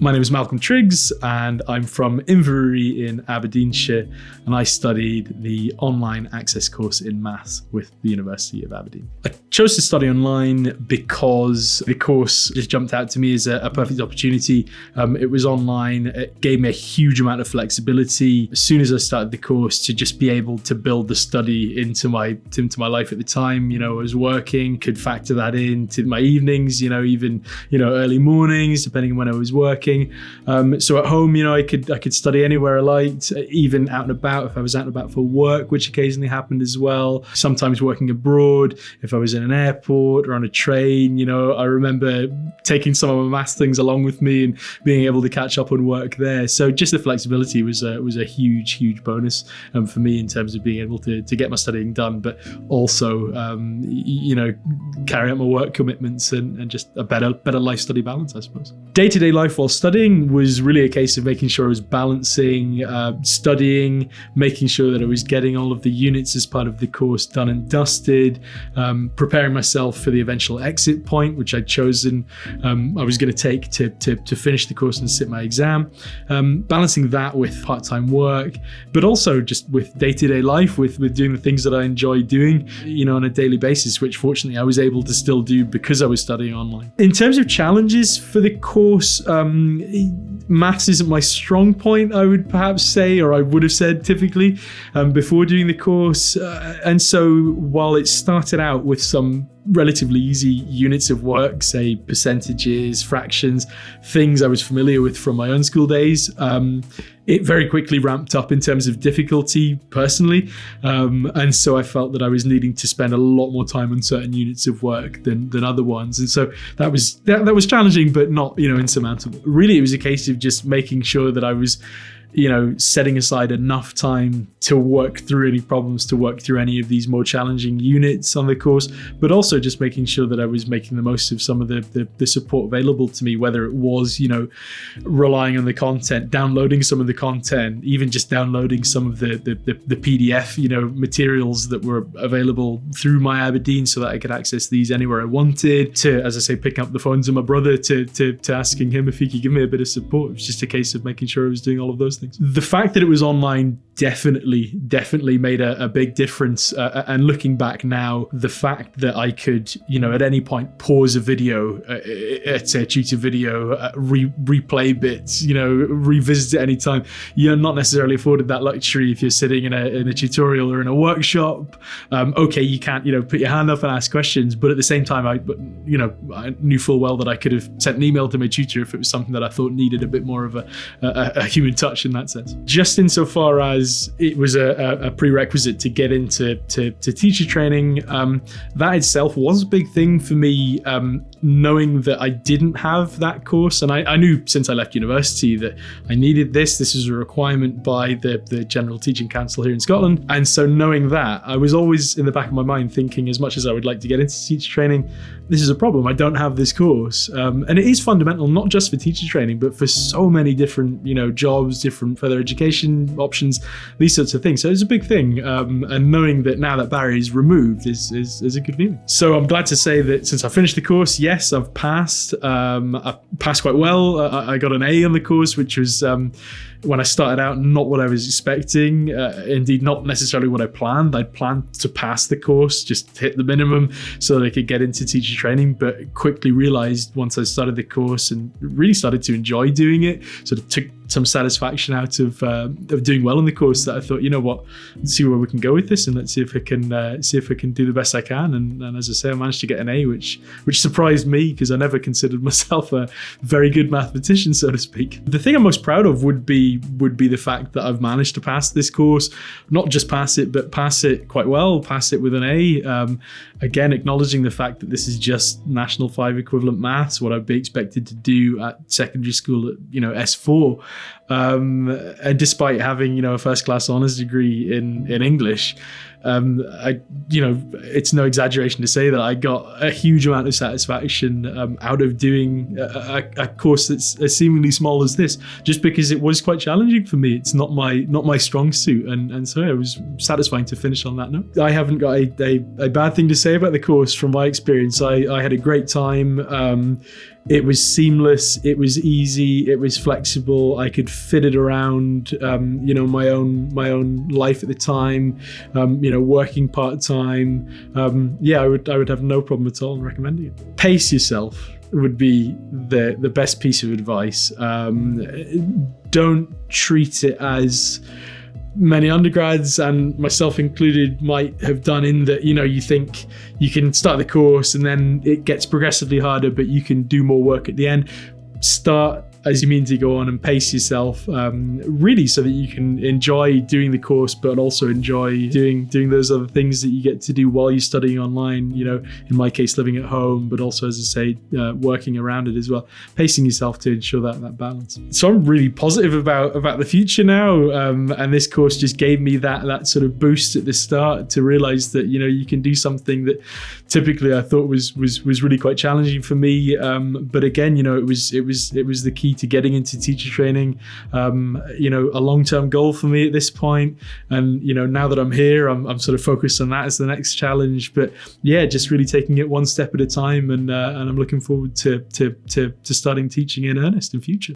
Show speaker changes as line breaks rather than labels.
My name is Malcolm Triggs and I'm from Inverurie in Aberdeenshire, and I studied the online access course in maths with the University of Aberdeen. I chose to study online because the course just jumped out to me as a perfect opportunity. It was online, it gave me a huge amount of flexibility as soon as I started the course to just be able to build the study into my life at the time. I was working, could factor that into my evenings, even early mornings, depending on when I was working. So at home, I could study anywhere I liked, even out and about if I was out and about for work, which occasionally happened as well. Sometimes working abroad, if I was in an airport or on a train, I remember taking some of my maths things along with me and being able to catch up on work there. So just the flexibility was a huge bonus for me in terms of being able to get my studying done, but also carry out my work commitments and just a better life study balance, I suppose. Day-to-day life while studying was really a case of making sure I was balancing studying, making sure that I was getting all of the units as part of the course done and dusted, preparing myself for the eventual exit point, which I'd chosen I was going to take to finish the course and sit my exam, balancing that with part-time work, but also just with day-to-day life, with doing the things that I enjoy doing, on a daily basis, which fortunately I was able to still do because I was studying online. In terms of challenges for the course, maths isn't my strong point, I would perhaps say, or I would have said typically before doing the course. And so while it started out with some relatively easy units of work, say percentages, fractions, things I was familiar with from my own school days, it very quickly ramped up in terms of difficulty personally. And so I felt that I was needing to spend a lot more time on certain units of work than other ones. And so that was challenging, but not, insurmountable. Really, it was a case of just making sure that I was setting aside enough time to work through any problems, to work through any of these more challenging units on the course, but also just making sure that I was making the most of some of the support available to me, whether it was, relying on the content, downloading some of the content, even just downloading some of the PDF, materials that were available through my Aberdeen so that I could access these anywhere I wanted, to, as I say, picking up the phone to my brother to asking him if he could give me a bit of support. It was just a case of making sure I was doing all of those things. The fact that it was online definitely made a big difference. And looking back now, the fact that I could, at any point pause a video, it's a tutor video, replay bits, revisit it anytime. You're not necessarily afforded that luxury if you're sitting in a tutorial or in a workshop. Okay, you can't, put your hand up and ask questions, but at the same time, I knew full well that I could have sent an email to my tutor if it was something that I thought needed a bit more of a human touch in that sense. Just insofar as it was a prerequisite to get into teacher training, that itself was a big thing for me, knowing that I didn't have that course. And I knew since I left university that I needed this. This was a requirement by the General Teaching Council here in Scotland. And so knowing that, I was always in the back of my mind thinking, as much as I would like to get into teacher training, this is a problem. I don't have this course. And it is fundamental, not just for teacher training, but for so many different, jobs, different further education options, these sorts of things. So it's a big thing. And knowing that now that barrier is removed is a good feeling. So I'm glad to say that since I finished the course, yes, I've passed. I passed quite well. I got an A on the course, which was, when I started out, not what I was expecting. Indeed, not necessarily what I planned. I'd planned to pass the course, just hit the minimum so that I could get into teacher training, but quickly realized once I started the course and really started to enjoy doing it, sort of took some satisfaction out of doing well in the course, that I thought, let's see where we can go with this, and let's see if I can do the best I can. And as I say, I managed to get an A, which surprised me because I never considered myself a very good mathematician, so to speak. The thing I'm most proud of would be the fact that I've managed to pass this course, not just pass it, but pass it quite well, pass it with an A. Again, acknowledging the fact that this is just National 5 equivalent maths, what I'd be expected to do at secondary school at S4. And despite having, a first class honours degree in English, it's no exaggeration to say that I got a huge amount of satisfaction out of doing a course that's as seemingly small as this, just because it was quite challenging for me. It's not my strong suit, and so it was satisfying to finish on that note. I haven't got a bad thing to say about the course from my experience. I had a great time. It was seamless, it was easy, it was flexible. I could fit it around, my own life at the time, working part-time. I would have no problem at all in recommending it. Pace yourself would be the best piece of advice. Don't treat it as many undergrads, and myself included, might have done, in that, you think you can start the course and then it gets progressively harder, but you can do more work at the end. Start as you mean to go on and pace yourself, really, so that you can enjoy doing the course, but also enjoy doing those other things that you get to do while you're studying online. In my case, living at home, but also, as I say, working around it as well. Pacing yourself to ensure that balance. So I'm really positive about the future now, and this course just gave me that sort of boost at the start to realize that you can do something that typically I thought was really quite challenging for me. But again, it was the key to getting into teacher training, a long-term goal for me at this point. And now that I'm here, I'm sort of focused on that as the next challenge. But yeah, just really taking it one step at a time, and I'm looking forward to starting teaching in earnest in future.